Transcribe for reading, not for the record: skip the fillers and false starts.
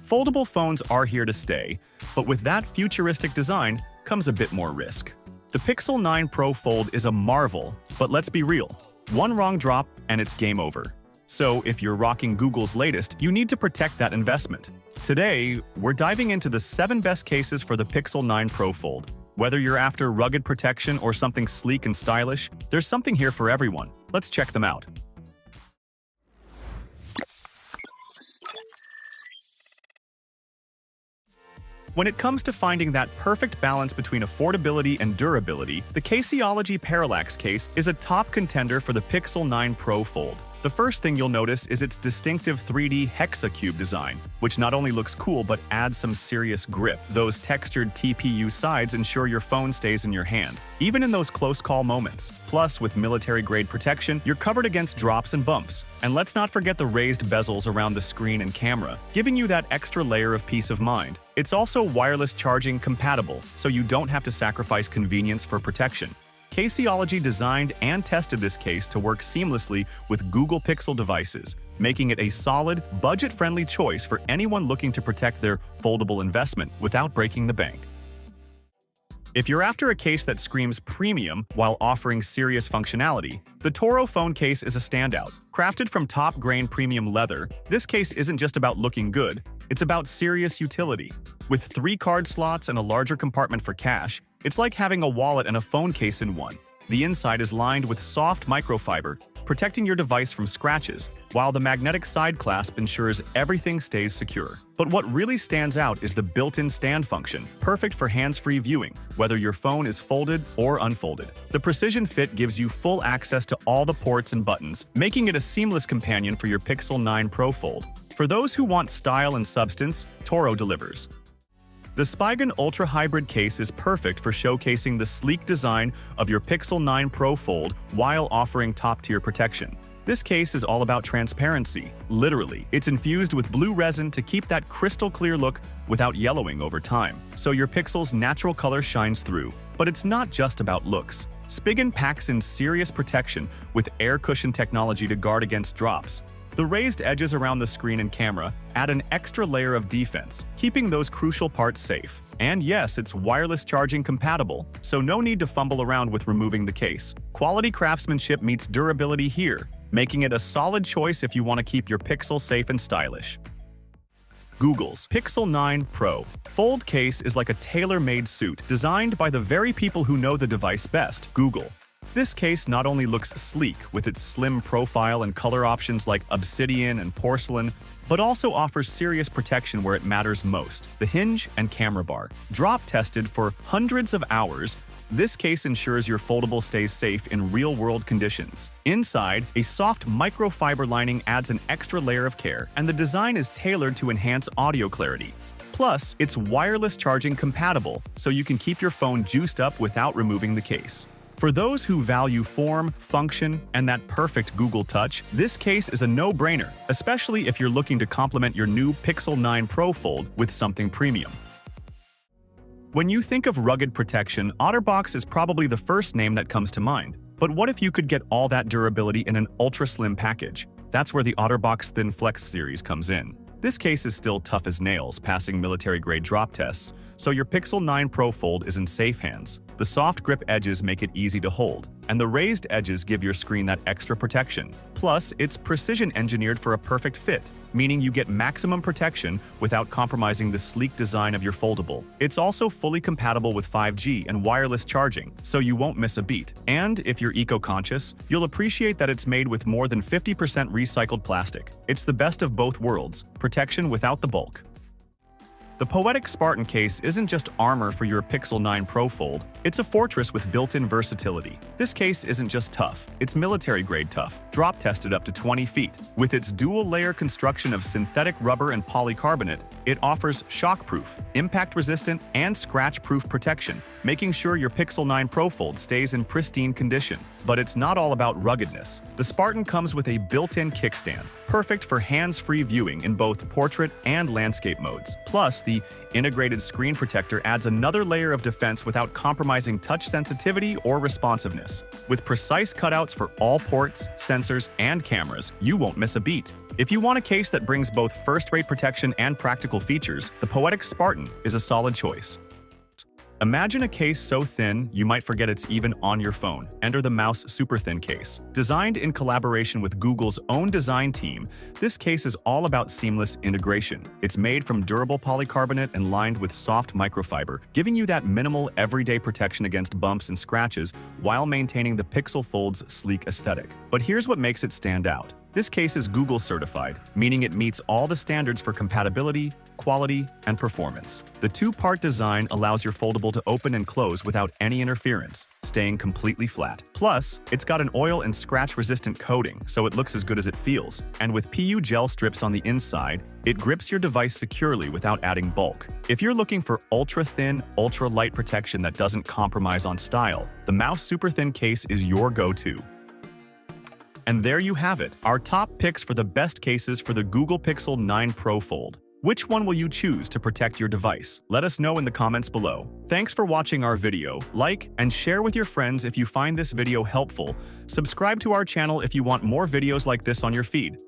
Foldable phones are here to stay, but with that futuristic design comes a bit more risk. The Pixel 9 Pro Fold is a marvel, but let's be real. One wrong drop and it's game over. So if you're rocking Google's latest, you need to protect that investment. Today, we're diving into the 7 best cases for the Pixel 9 Pro Fold. Whether you're after rugged protection or something sleek and stylish, there's something here for everyone. Let's check them out. When it comes to finding that perfect balance between affordability and durability, the Caseology Parallax case is a top contender for the Pixel 9 Pro Fold. The first thing you'll notice is its distinctive 3D hexacube design, which not only looks cool but adds some serious grip. Those textured TPU sides ensure your phone stays in your hand, even in those close call moments. Plus, with military-grade protection, you're covered against drops and bumps. And let's not forget the raised bezels around the screen and camera, giving you that extra layer of peace of mind. It's also wireless charging compatible, so you don't have to sacrifice convenience for protection. Caseology designed and tested this case to work seamlessly with Google Pixel devices, making it a solid, budget-friendly choice for anyone looking to protect their foldable investment without breaking the bank. If you're after a case that screams premium while offering serious functionality, the Toro phone case is a standout. Crafted from top-grain premium leather, this case isn't just about looking good, it's about serious utility. With 3 card slots and a larger compartment for cash, it's like having a wallet and a phone case in one. The inside is lined with soft microfiber, protecting your device from scratches, while the magnetic side clasp ensures everything stays secure. But what really stands out is the built-in stand function, perfect for hands-free viewing, whether your phone is folded or unfolded. The precision fit gives you full access to all the ports and buttons, making it a seamless companion for your Pixel 9 Pro Fold. For those who want style and substance, Toro delivers. The Spigen Ultra Hybrid case is perfect for showcasing the sleek design of your Pixel 9 Pro Fold while offering top-tier protection. This case is all about transparency. Literally, it's infused with blue resin to keep that crystal-clear look without yellowing over time, so your Pixel's natural color shines through. But it's not just about looks. Spigen packs in serious protection with air cushion technology to guard against drops. The raised edges around the screen and camera add an extra layer of defense, keeping those crucial parts safe. And yes, it's wireless charging compatible, so no need to fumble around with removing the case. Quality craftsmanship meets durability here, making it a solid choice if you want to keep your Pixel safe and stylish. Google's Pixel 9 Pro Fold case is like a tailor-made suit designed by the very people who know the device best, Google. This case not only looks sleek with its slim profile and color options like obsidian and porcelain, but also offers serious protection where it matters most, the hinge and camera bar. Drop tested for hundreds of hours, this case ensures your foldable stays safe in real-world conditions. Inside, a soft microfiber lining adds an extra layer of care, and the design is tailored to enhance audio clarity. Plus, it's wireless charging compatible, so you can keep your phone juiced up without removing the case. For those who value form, function, and that perfect Google touch, this case is a no-brainer, especially if you're looking to complement your new Pixel 9 Pro Fold with something premium. When you think of rugged protection, OtterBox is probably the first name that comes to mind. But what if you could get all that durability in an ultra-slim package? That's where the OtterBox Thin Flex series comes in. This case is still tough as nails, passing military-grade drop tests, so your Pixel 9 Pro Fold is in safe hands. The soft grip edges make it easy to hold, and the raised edges give your screen that extra protection. Plus, it's precision-engineered for a perfect fit, meaning you get maximum protection without compromising the sleek design of your foldable. It's also fully compatible with 5G and wireless charging, so you won't miss a beat. And if you're eco-conscious, you'll appreciate that it's made with more than 50% recycled plastic. It's the best of both worlds, protection without the bulk. The Poetic Spartan case isn't just armor for your Pixel 9 Pro Fold, it's a fortress with built-in versatility. This case isn't just tough, it's military-grade tough, drop-tested up to 20 feet. With its dual-layer construction of synthetic rubber and polycarbonate, it offers shock-proof, impact-resistant, and scratch-proof protection, making sure your Pixel 9 Pro Fold stays in pristine condition. But it's not all about ruggedness. The Spartan comes with a built-in kickstand, perfect for hands-free viewing in both portrait and landscape modes. Plus, the integrated screen protector adds another layer of defense without compromising touch sensitivity or responsiveness. With precise cutouts for all ports, sensors, and cameras, you won't miss a beat. If you want a case that brings both first-rate protection and practical features, the Poetic Spartan is a solid choice. Imagine a case so thin you might forget it's even on your phone. Enter the Mouse Super Thin Case. Designed in collaboration with Google's own design team, this case is all about seamless integration. It's made from durable polycarbonate and lined with soft microfiber, giving you that minimal, everyday protection against bumps and scratches while maintaining the Pixel Fold's sleek aesthetic. But here's what makes it stand out. This case is Google certified, meaning it meets all the standards for compatibility, quality, and performance. The two-part design allows your foldable to open and close without any interference, staying completely flat. Plus, it's got an oil and scratch-resistant coating, so it looks as good as it feels. And with PU gel strips on the inside, it grips your device securely without adding bulk. If you're looking for ultra-thin, ultra-light protection that doesn't compromise on style, the Mouse Super Thin Case is your go-to. And there you have it, our top picks for the best cases for the Google Pixel 9 Pro Fold. Which one will you choose to protect your device? Let us know in the comments below. Thanks for watching our video. Like and share with your friends if you find this video helpful. Subscribe to our channel if you want more videos like this on your feed.